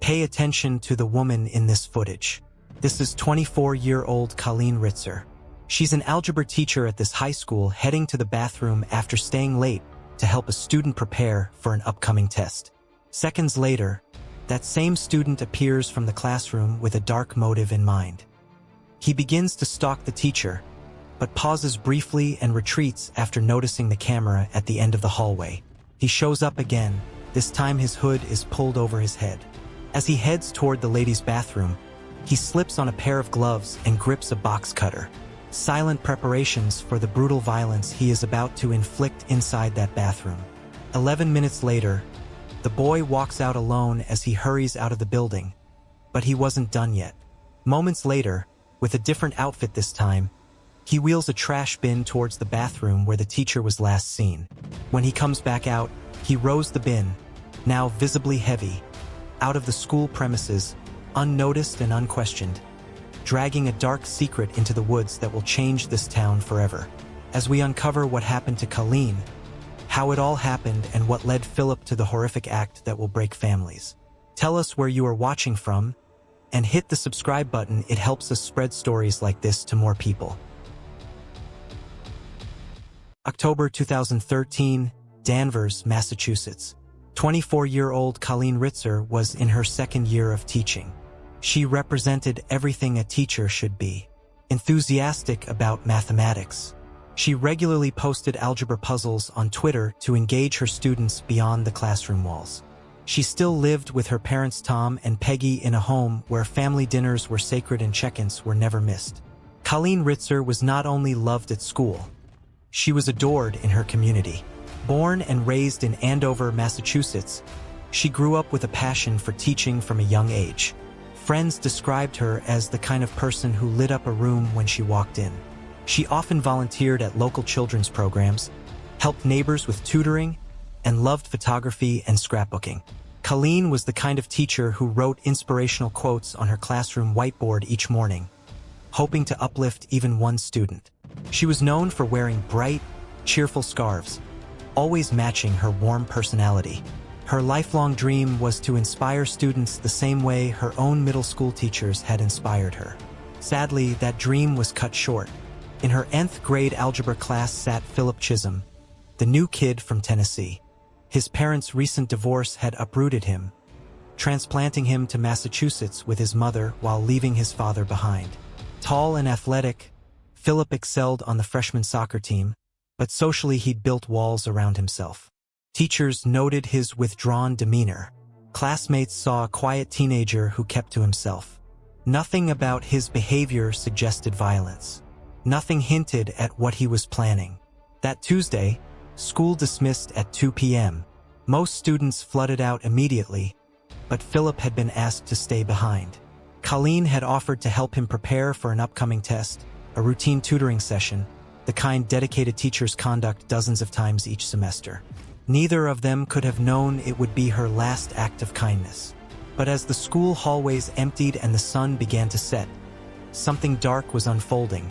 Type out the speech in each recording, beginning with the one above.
Pay attention to the woman in this footage. This is 24-year-old Colleen Ritzer. She's an algebra teacher at this high school heading to the bathroom after staying late to help a student prepare for an upcoming test. Seconds later, that same student appears from the classroom with a dark motive in mind. He begins to stalk the teacher, but pauses briefly and retreats after noticing the camera at the end of the hallway. He shows up again. This time his hood is pulled over his head. As he heads toward the ladies' bathroom, he slips on a pair of gloves and grips a box cutter. Silent preparations for the brutal violence he is about to inflict inside that bathroom. 11 minutes later, the boy walks out alone as he hurries out of the building. But he wasn't done yet. Moments later, with a different outfit this time, he wheels a trash bin towards the bathroom where the teacher was last seen. When he comes back out, he rows the bin, now visibly heavy, out of the school premises, unnoticed and unquestioned, dragging a dark secret into the woods that will change this town forever. As we uncover what happened to Colleen, how it all happened, and what led Philip to the horrific act that will break families. Tell us where you are watching from, and hit the subscribe button. It helps us spread stories like this to more people. October 2013, Danvers, Massachusetts. 24-year-old Colleen Ritzer was in her second year of teaching. She represented everything a teacher should be. Enthusiastic about mathematics, she regularly posted algebra puzzles on Twitter to engage her students beyond the classroom walls. She still lived with her parents Tom and Peggy in a home where family dinners were sacred and check-ins were never missed. Colleen Ritzer was not only loved at school, she was adored in her community. Born and raised in Andover, Massachusetts, she grew up with a passion for teaching from a young age. Friends described her as the kind of person who lit up a room when she walked in. She often volunteered at local children's programs, helped neighbors with tutoring, and loved photography and scrapbooking. Colleen was the kind of teacher who wrote inspirational quotes on her classroom whiteboard each morning, hoping to uplift even one student. She was known for wearing bright, cheerful scarves, always matching her warm personality. Her lifelong dream was to inspire students the same way her own middle school teachers had inspired her. Sadly, that dream was cut short. In her 9th grade algebra class sat Philip Chism, the new kid from Tennessee. His parents' recent divorce had uprooted him, transplanting him to Massachusetts with his mother while leaving his father behind. Tall and athletic, Philip excelled on the freshman soccer team, but socially he'd built walls around himself. Teachers noted his withdrawn demeanor. Classmates saw a quiet teenager who kept to himself. Nothing about his behavior suggested violence. Nothing hinted at what he was planning. That Tuesday, school dismissed at 2 p.m. Most students flooded out immediately, but Philip had been asked to stay behind. Colleen had offered to help him prepare for an upcoming test, a routine tutoring session, the kind dedicated teachers conduct dozens of times each semester. Neither of them could have known it would be her last act of kindness. But as the school hallways emptied and the sun began to set, something dark was unfolding,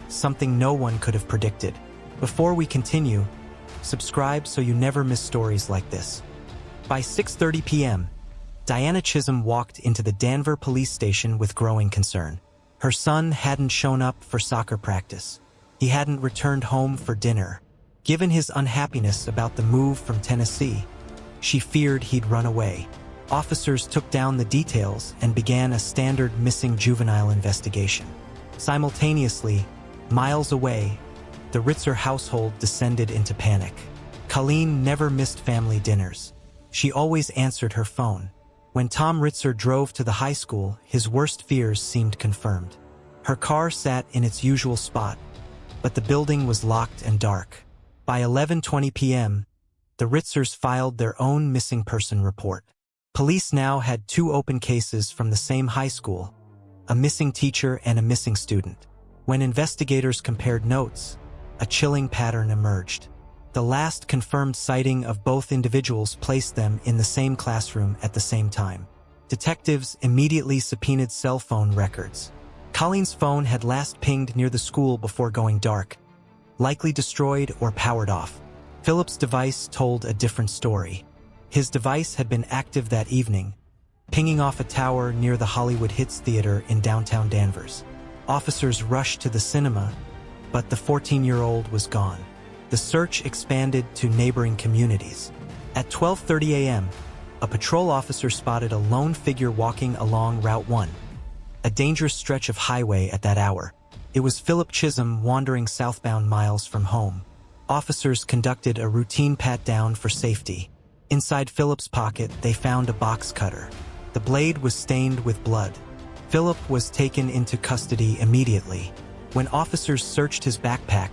something no one could have predicted. Before we continue, subscribe so you never miss stories like this. By 6:30 p.m., Diana Chism walked into the Danvers police station with growing concern. Her son hadn't shown up for soccer practice. He hadn't returned home for dinner. Given his unhappiness about the move from Tennessee, she feared he'd run away. Officers took down the details and began a standard missing juvenile investigation. Simultaneously, miles away, the Ritzer household descended into panic. Colleen never missed family dinners. She always answered her phone. When Tom Ritzer drove to the high school, his worst fears seemed confirmed. Her car sat in its usual spot, but the building was locked and dark. By 11:20 p.m., the Ritzers filed their own missing person report. Police now had 2 open cases from the same high school, a missing teacher and a missing student. When investigators compared notes, a chilling pattern emerged. The last confirmed sighting of both individuals placed them in the same classroom at the same time. Detectives immediately subpoenaed cell phone records. Colleen's phone had last pinged near the school before going dark, likely destroyed or powered off. Philip's device told a different story. His device had been active that evening, pinging off a tower near the Hollywood Hits Theater in downtown Danvers. Officers rushed to the cinema, but the 14-year-old was gone. The search expanded to neighboring communities. At 12:30 a.m., a patrol officer spotted a lone figure walking along Route 1, a dangerous stretch of highway at that hour. It was Philip Chism wandering southbound miles from home. Officers conducted a routine pat-down for safety. Inside Philip's pocket, they found a box cutter. The blade was stained with blood. Philip was taken into custody immediately. When officers searched his backpack,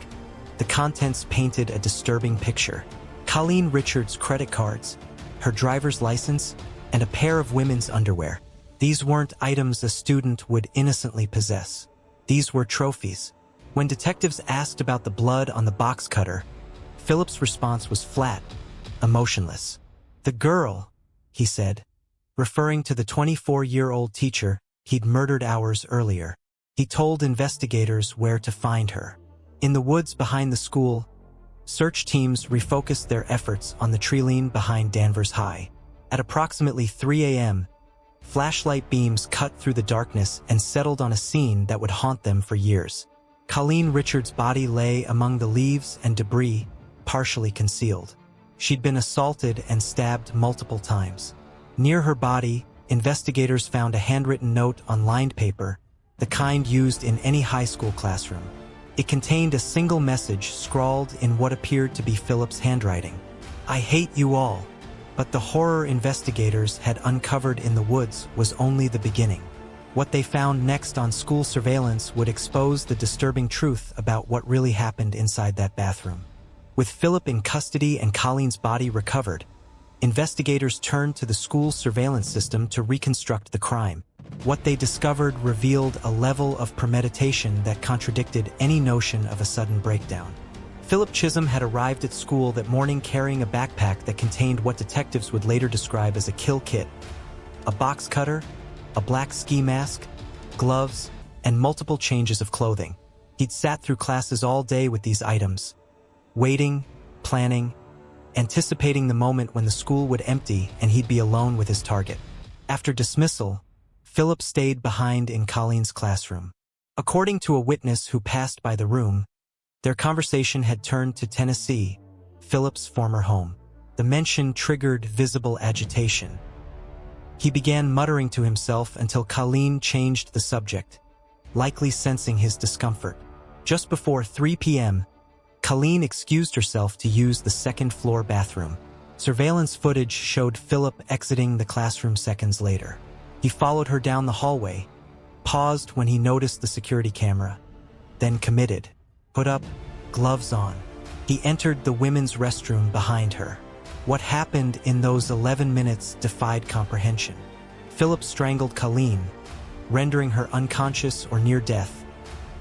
the contents painted a disturbing picture. Colleen Ritzer's credit cards, her driver's license, and a pair of women's underwear. These weren't items a student would innocently possess. These were trophies. When detectives asked about the blood on the box cutter, Philip's response was flat, emotionless. "The girl," he said, referring to the 24-year-old teacher he'd murdered hours earlier. He told investigators where to find her. In the woods behind the school, search teams refocused their efforts on the treeline behind Danvers High. At approximately 3 a.m., flashlight beams cut through the darkness and settled on a scene that would haunt them for years. Colleen Ritzer's body lay among the leaves and debris, partially concealed. She'd been assaulted and stabbed multiple times. Near her body, investigators found a handwritten note on lined paper, the kind used in any high school classroom. It contained a single message scrawled in what appeared to be Philip's handwriting. "I hate you all." But the horror investigators had uncovered in the woods was only the beginning. What they found next on school surveillance would expose the disturbing truth about what really happened inside that bathroom. With Philip in custody and Colleen's body recovered, investigators turned to the school's surveillance system to reconstruct the crime. What they discovered revealed a level of premeditation that contradicted any notion of a sudden breakdown. Philip Chism had arrived at school that morning carrying a backpack that contained what detectives would later describe as a kill kit: a box cutter, a black ski mask, gloves, and multiple changes of clothing. He'd sat through classes all day with these items, waiting, planning, anticipating the moment when the school would empty and he'd be alone with his target. After dismissal, Philip stayed behind in Colleen's classroom. According to a witness who passed by the room, their conversation had turned to Tennessee, Philip's former home. The mention triggered visible agitation. He began muttering to himself until Colleen changed the subject, likely sensing his discomfort. Just before 3 p.m., Colleen excused herself to use the second-floor bathroom. Surveillance footage showed Philip exiting the classroom seconds later. He followed her down the hallway, paused when he noticed the security camera, then committed. Hood up, gloves on. He entered the women's restroom behind her. What happened in those 11 minutes defied comprehension. Philip strangled Colleen, rendering her unconscious or near death,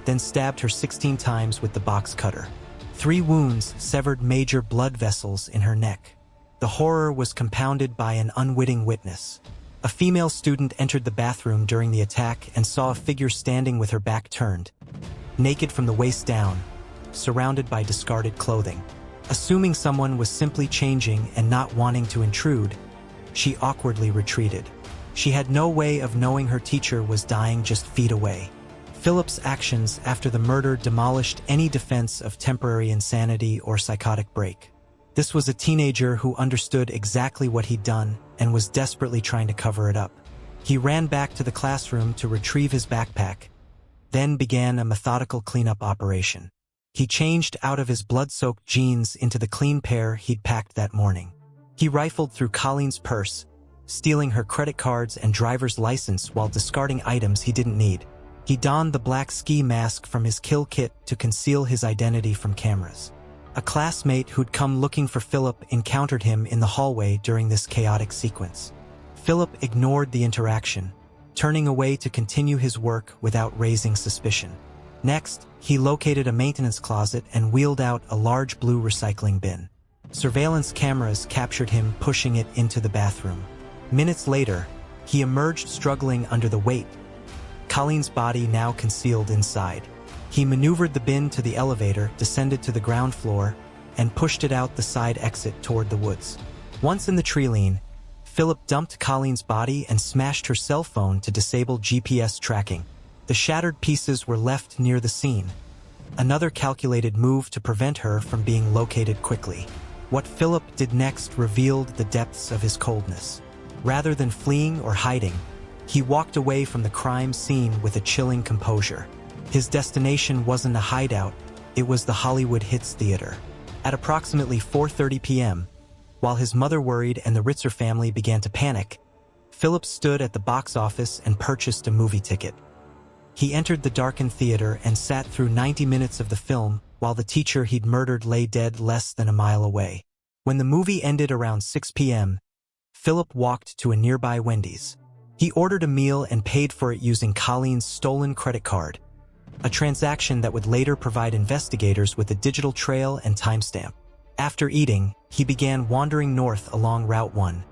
then stabbed her 16 times with the box cutter. 3 wounds severed major blood vessels in her neck. The horror was compounded by an unwitting witness. A female student entered the bathroom during the attack and saw a figure standing with her back turned, naked from the waist down, surrounded by discarded clothing. Assuming someone was simply changing and not wanting to intrude, she awkwardly retreated. She had no way of knowing her teacher was dying just feet away. Philip's actions after the murder demolished any defense of temporary insanity or psychotic break. This was a teenager who understood exactly what he'd done and was desperately trying to cover it up. He ran back to the classroom to retrieve his backpack, then began a methodical cleanup operation. He changed out of his blood-soaked jeans into the clean pair he'd packed that morning. He rifled through Colleen's purse, stealing her credit cards and driver's license while discarding items he didn't need. He donned the black ski mask from his kill kit to conceal his identity from cameras. A classmate who'd come looking for Philip encountered him in the hallway during this chaotic sequence. Philip ignored the interaction, turning away to continue his work without raising suspicion. Next, he located a maintenance closet and wheeled out a large blue recycling bin. Surveillance cameras captured him pushing it into the bathroom. Minutes later, he emerged struggling under the weight, Colleen's body now concealed inside. He maneuvered the bin to the elevator, descended to the ground floor, and pushed it out the side exit toward the woods. Once in the treeline, Philip dumped Colleen's body and smashed her cell phone to disable GPS tracking. The shattered pieces were left near the scene. Another calculated move to prevent her from being located quickly. What Philip did next revealed the depths of his coldness. Rather than fleeing or hiding, he walked away from the crime scene with a chilling composure. His destination wasn't a hideout, it was the Hollywood Hits Theater. At approximately 4:30 p.m., while his mother worried and the Ritzer family began to panic, Philip stood at the box office and purchased a movie ticket. He entered the darkened theater and sat through 90 minutes of the film while the teacher he'd murdered lay dead less than a mile away. When the movie ended around 6 p.m., Philip walked to a nearby Wendy's. He ordered a meal and paid for it using Colleen's stolen credit card, a transaction that would later provide investigators with a digital trail and timestamp. After eating, he began wandering north along Route 1,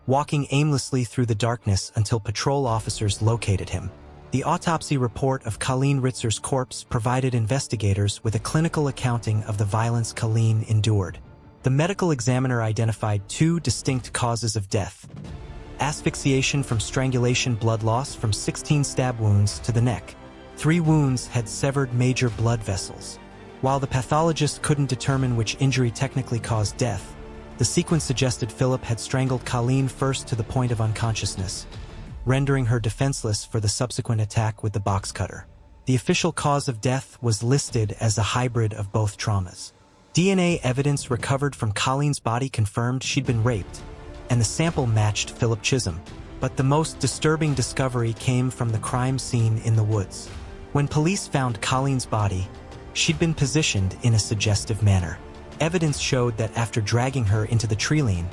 walking aimlessly through the darkness until patrol officers located him. The autopsy report of Colleen Ritzer's corpse provided investigators with a clinical accounting of the violence Colleen endured. The medical examiner identified two distinct causes of death: asphyxiation from strangulation, blood loss from 16 stab wounds to the neck. 3 wounds had severed major blood vessels. While the pathologist couldn't determine which injury technically caused death, the sequence suggested Philip had strangled Colleen first to the point of unconsciousness, rendering her defenseless for the subsequent attack with the box cutter. The official cause of death was listed as a hybrid of both traumas. DNA evidence recovered from Colleen's body confirmed she'd been raped, and the sample matched Philip Chism. But the most disturbing discovery came from the crime scene in the woods. When police found Colleen's body, she'd been positioned in a suggestive manner. Evidence showed that after dragging her into the tree lane,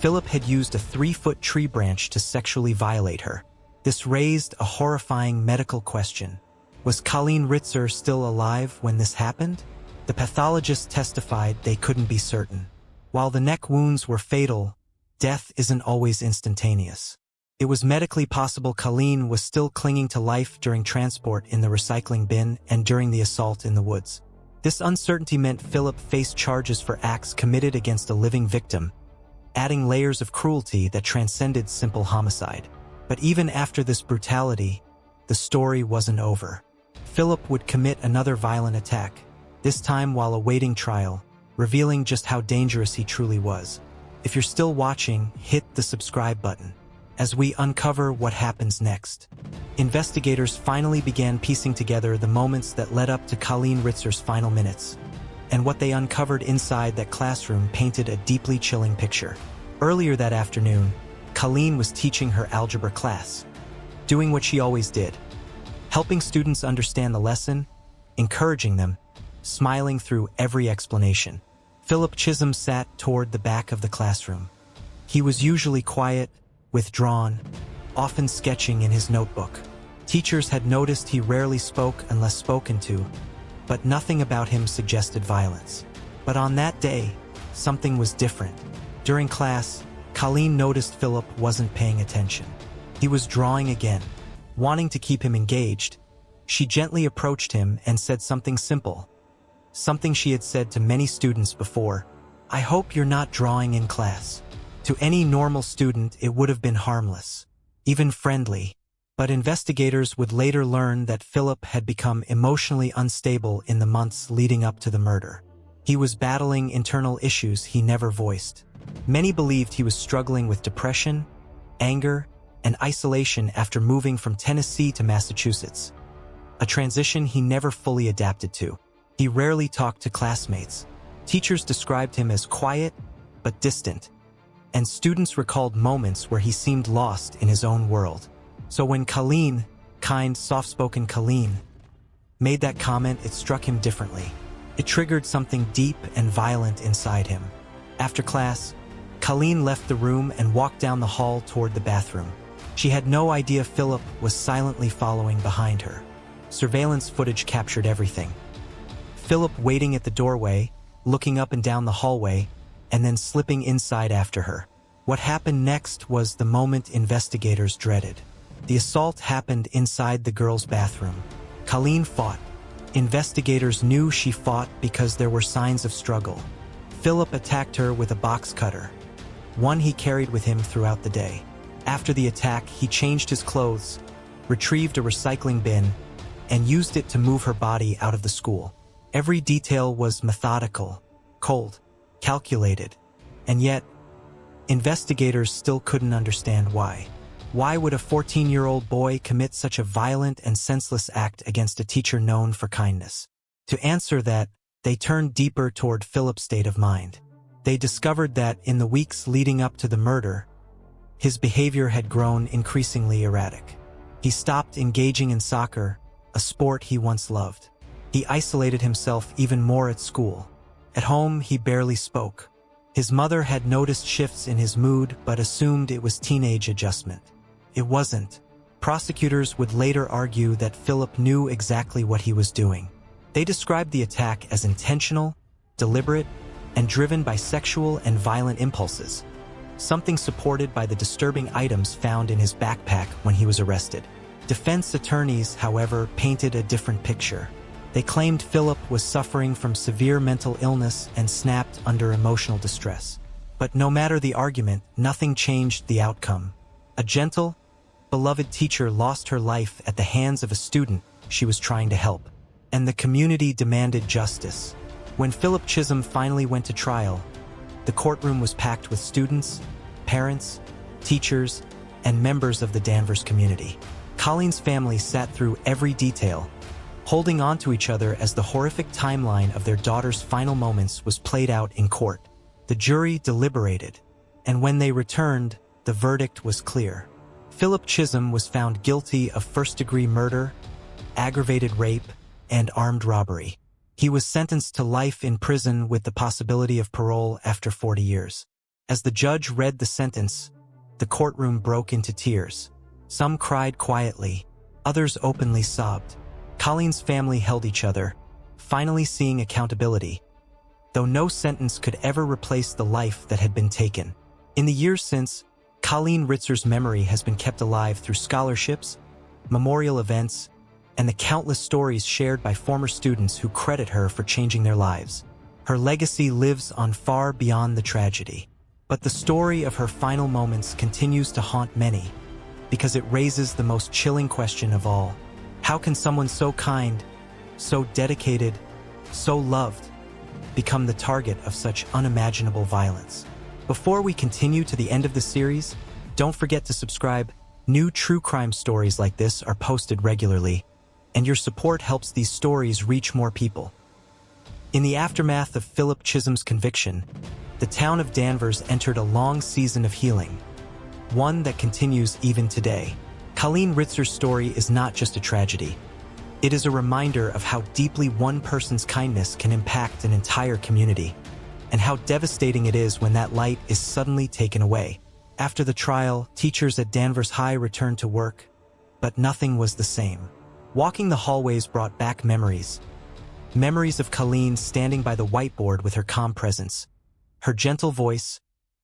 Philip had used a 3-foot tree branch to sexually violate her. This raised a horrifying medical question. Was Colleen Ritzer still alive when this happened? The pathologists testified they couldn't be certain. While the neck wounds were fatal, death isn't always instantaneous. It was medically possible Colleen was still clinging to life during transport in the recycling bin and during the assault in the woods. This uncertainty meant Philip faced charges for acts committed against a living victim, adding layers of cruelty that transcended simple homicide. But even after this brutality, the story wasn't over. Philip would commit another violent attack, this time while awaiting trial, revealing just how dangerous he truly was. If you're still watching, hit the subscribe button as we uncover what happens next. Investigators finally began piecing together the moments that led up to Colleen Ritzer's final minutes, and what they uncovered inside that classroom painted a deeply chilling picture. Earlier that afternoon, Colleen was teaching her algebra class, doing what she always did, helping students understand the lesson, encouraging them, smiling through every explanation. Philip Chism sat toward the back of the classroom. He was usually quiet, withdrawn, often sketching in his notebook. Teachers had noticed he rarely spoke unless spoken to, but nothing about him suggested violence. But on that day, something was different. During class, Colleen noticed Philip wasn't paying attention. He was drawing again. Wanting to keep him engaged, she gently approached him and said something simple, something she had said to many students before: "I hope you're not drawing in class." To any normal student, it would have been harmless, even friendly. But investigators would later learn that Philip had become emotionally unstable in the months leading up to the murder. He was battling internal issues he never voiced. Many believed he was struggling with depression, anger, and isolation after moving from Tennessee to Massachusetts, a transition he never fully adapted to. He rarely talked to classmates. Teachers described him as quiet but distant, and students recalled moments where he seemed lost in his own world. So when Colleen, kind, soft-spoken Colleen, made that comment, it struck him differently. It triggered something deep and violent inside him. After class, Colleen left the room and walked down the hall toward the bathroom. She had no idea Philip was silently following behind her. Surveillance footage captured everything. Philip waiting at the doorway, looking up and down the hallway, and then slipping inside after her. What happened next was the moment investigators dreaded. The assault happened inside the girls' bathroom. Colleen fought. Investigators knew she fought because there were signs of struggle. Philip attacked her with a box cutter. one he carried with him throughout the day. After the attack, he changed his clothes, retrieved a recycling bin, and used it to move her body out of the school. Every detail was methodical, cold, calculated, and yet, investigators still couldn't understand why. Why would a 14-year-old boy commit such a violent and senseless act against a teacher known for kindness? To answer that, they turned deeper toward Philip's state of mind. They discovered that in the weeks leading up to the murder, his behavior had grown increasingly erratic. He stopped engaging in soccer, a sport he once loved. He isolated himself even more at school. At home, he barely spoke. His mother had noticed shifts in his mood but assumed it was teenage adjustment. It wasn't. Prosecutors would later argue that Philip knew exactly what he was doing. They described the attack as intentional, deliberate, and driven by sexual and violent impulses, something supported by the disturbing items found in his backpack when he was arrested. Defense attorneys, however, painted a different picture. They claimed Philip was suffering from severe mental illness and snapped under emotional distress. But no matter the argument, nothing changed the outcome. A gentle, beloved teacher lost her life at the hands of a student she was trying to help, and the community demanded justice. When Philip Chism finally went to trial, the courtroom was packed with students, parents, teachers, and members of the Danvers community. Colleen's family sat through every detail, holding on to each other as the horrific timeline of their daughter's final moments was played out in court. The jury deliberated, and when they returned, the verdict was clear. Philip Chism was found guilty of first-degree murder, aggravated rape, and armed robbery. He was sentenced to life in prison with the possibility of parole after 40 years. As the judge read the sentence, the courtroom broke into tears. Some cried quietly, others openly sobbed. Colleen's family held each other, finally seeing accountability, though no sentence could ever replace the life that had been taken. In the years since, Colleen Ritzer's memory has been kept alive through scholarships, memorial events, and the countless stories shared by former students who credit her for changing their lives. Her legacy lives on far beyond the tragedy. But the story of her final moments continues to haunt many, because it raises the most chilling question of all. How can someone so kind, so dedicated, so loved, become the target of such unimaginable violence? Before we continue to the end of the series, don't forget to subscribe. New true crime stories like this are posted regularly, and your support helps these stories reach more people. In the aftermath of Philip Chism's conviction, the town of Danvers entered a long season of healing, one that continues even today. Colleen Ritzer's story is not just a tragedy. It is a reminder of how deeply one person's kindness can impact an entire community, and how devastating it is when that light is suddenly taken away. After the trial, teachers at Danvers High returned to work, but nothing was the same. Walking the hallways brought back memories. Memories of Colleen standing by the whiteboard with her calm presence, her gentle voice,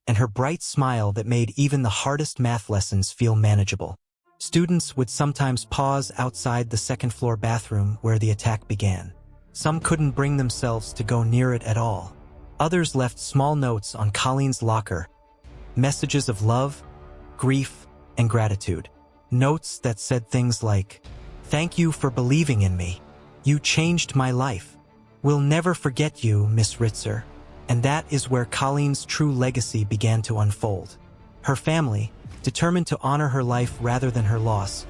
and her bright smile that made even the hardest math lessons feel manageable. Students would sometimes pause outside the second-floor bathroom where the attack began. Some couldn't bring themselves to go near it at all. Others left small notes on Colleen's locker, messages of love, grief, and gratitude. Notes that said things like, "Thank you for believing in me. You changed my life. We'll never forget you, Miss Ritzer." And that is where Colleen's true legacy began to unfold. Her family, determined to honor her life rather than her loss,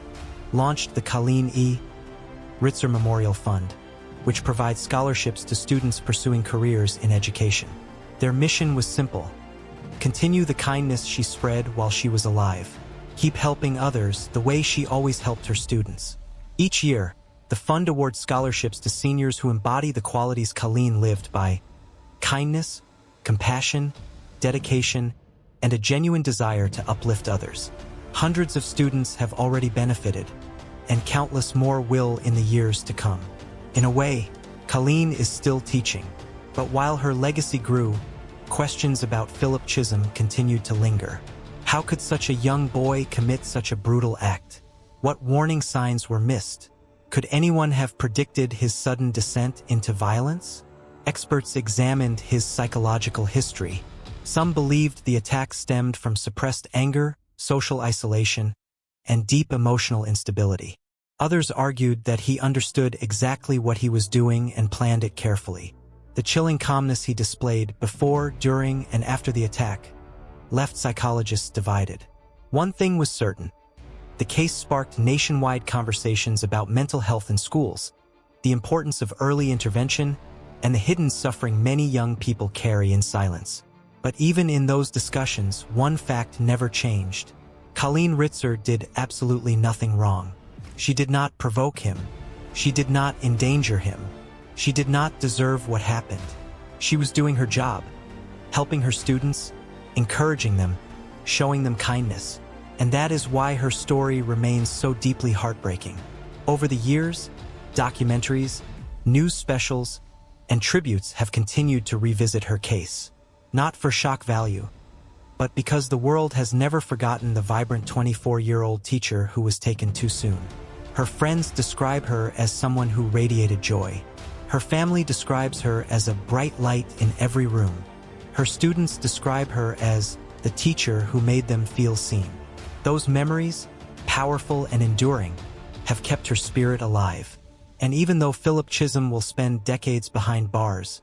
launched the Colleen Ritzer Memorial Fund, which provides scholarships to students pursuing careers in education. Their mission was simple: continue the kindness she spread while she was alive. Keep helping others the way she always helped her students. Each year, the fund awards scholarships to seniors who embody the qualities Colleen lived by: kindness, compassion, dedication, and a genuine desire to uplift others. Hundreds of students have already benefited, and countless more will in the years to come. In a way, Colleen is still teaching, but while her legacy grew, questions about Philip Chism continued to linger. How could such a young boy commit such a brutal act? What warning signs were missed? Could anyone have predicted his sudden descent into violence? Experts examined his psychological history, Some believed the attack stemmed from suppressed anger, social isolation, and deep emotional instability. Others argued that he understood exactly what he was doing and planned it carefully. The chilling calmness he displayed before, during, and after the attack left psychologists divided. One thing was certain: the case sparked nationwide conversations about mental health in schools, the importance of early intervention, and the hidden suffering many young people carry in silence. But even in those discussions, one fact never changed. Colleen Ritzer did absolutely nothing wrong. She did not provoke him. She did not endanger him. She did not deserve what happened. She was doing her job, helping her students, encouraging them, showing them kindness. And that is why her story remains so deeply heartbreaking. Over the years, documentaries, news specials, and tributes have continued to revisit her case. Not for shock value, but because the world has never forgotten the vibrant 24-year-old teacher who was taken too soon. Her friends describe her as someone who radiated joy. Her family describes her as a bright light in every room. Her students describe her as the teacher who made them feel seen. Those memories, powerful and enduring, have kept her spirit alive. And even though Philip Chism will spend decades behind bars,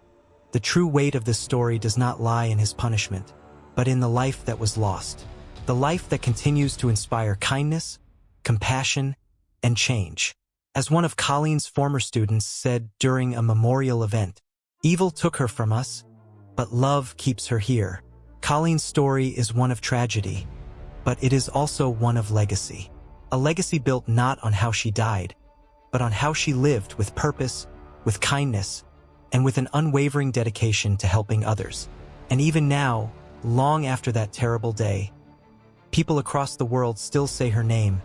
the true weight of this story does not lie in his punishment, but in the life that was lost. The life that continues to inspire kindness, compassion, and change. As one of Colleen's former students said during a memorial event, "Evil took her from us, but love keeps her here." Colleen's story is one of tragedy, but it is also one of legacy. A legacy built not on how she died, but on how she lived with purpose, with kindness, and with an unwavering dedication to helping others. And even now, long after that terrible day, people across the world still say her name,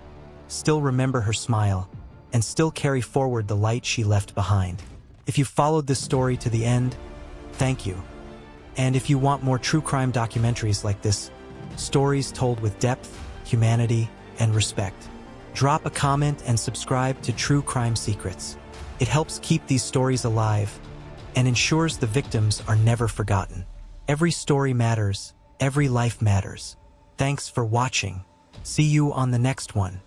still remember her smile, and still carry forward the light she left behind. If you followed this story to the end, thank you. And if you want more true crime documentaries like this, stories told with depth, humanity, and respect, drop a comment and subscribe to True Crime Secrets. It helps keep these stories alive and ensures the victims are never forgotten. Every story matters, every life matters. Thanks for watching. See you on the next one.